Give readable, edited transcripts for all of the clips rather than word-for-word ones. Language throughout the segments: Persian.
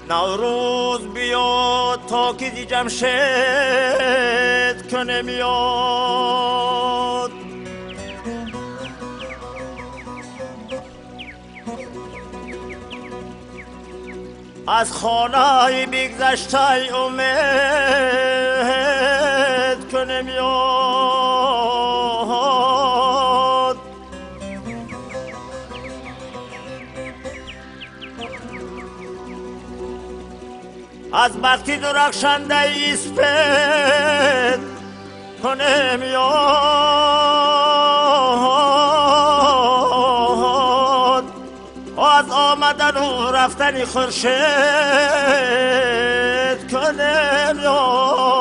نوروز بیاد تا که دی جمشید که نمیاد، از خانه بگذشته امید که نمیاد. از بختی درخشنده اسپید که نمیاد، از آمدن و رفتن خورشید که نمیاد.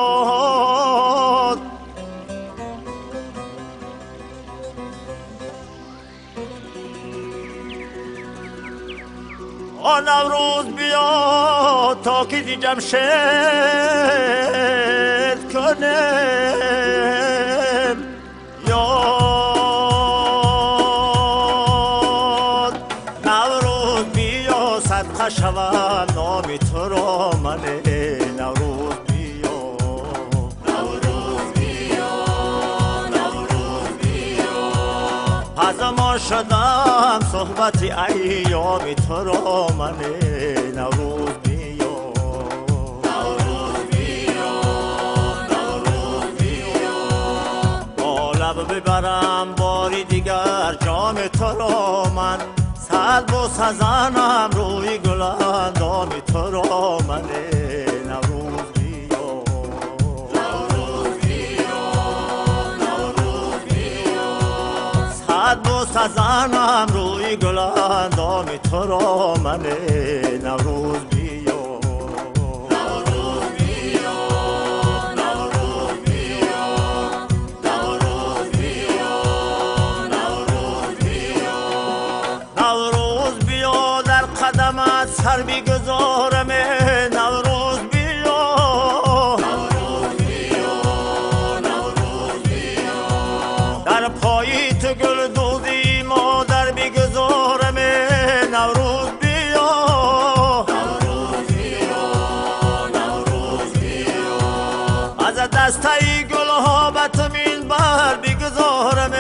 آن نوروز بیاد تا که دی جمشید که نمیاد. نوروز بیا صدقه شود نام تو را منه. نوروز بیا، نوروز بیا، نوروز بیا. پزمان شدم صحبت ایام تو را منه. نوروز بیا، نوروز بیا، نوروز بیا. با لب ببرم باری دیگر جام تو را من، سلب و سزنم روی گلندام تو را منه. نوروز بیا، نوروز بیا، نوروز بیا. سلب و سزنم روی گلندام تو را منه. نوروز بیا، نوروز بیا، نوروز بیا، نوروز بیا، نوروز بیا. نوروز بیا در قدمت سر بگذارم. نوروز بیا، نوروز بیا، نوروز بیا. در پای تو گل دوزی مادر بگذارم. نوروز بیا، نوروز بیا، نوروز بیا. از دسته گل ها به تو من بر بگذارم.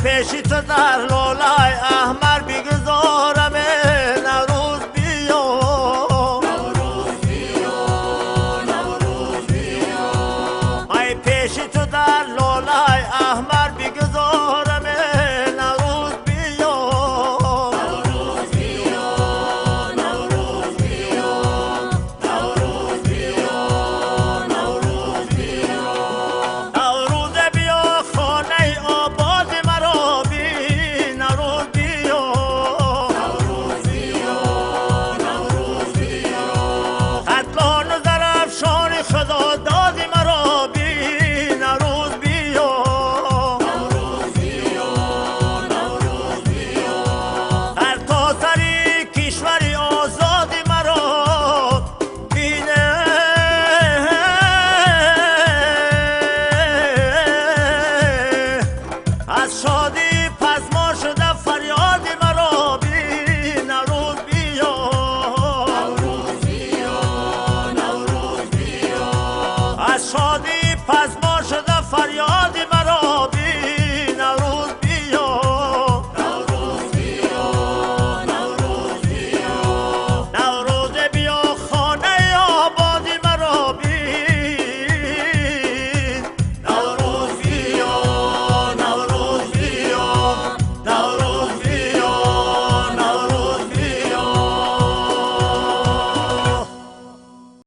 پیشی تو در لالای احمر بگذارم. نوروز بیا، نوروز بیا، نوروز بیا. ای پیشی تو در لالای احمر بگذارم. نوروز بیا، نوروز بیا، نوروز بیا، نوروز بیا، نوروز بیا. نوروز بیا خانه آباد شادی پس ما شده فریاد.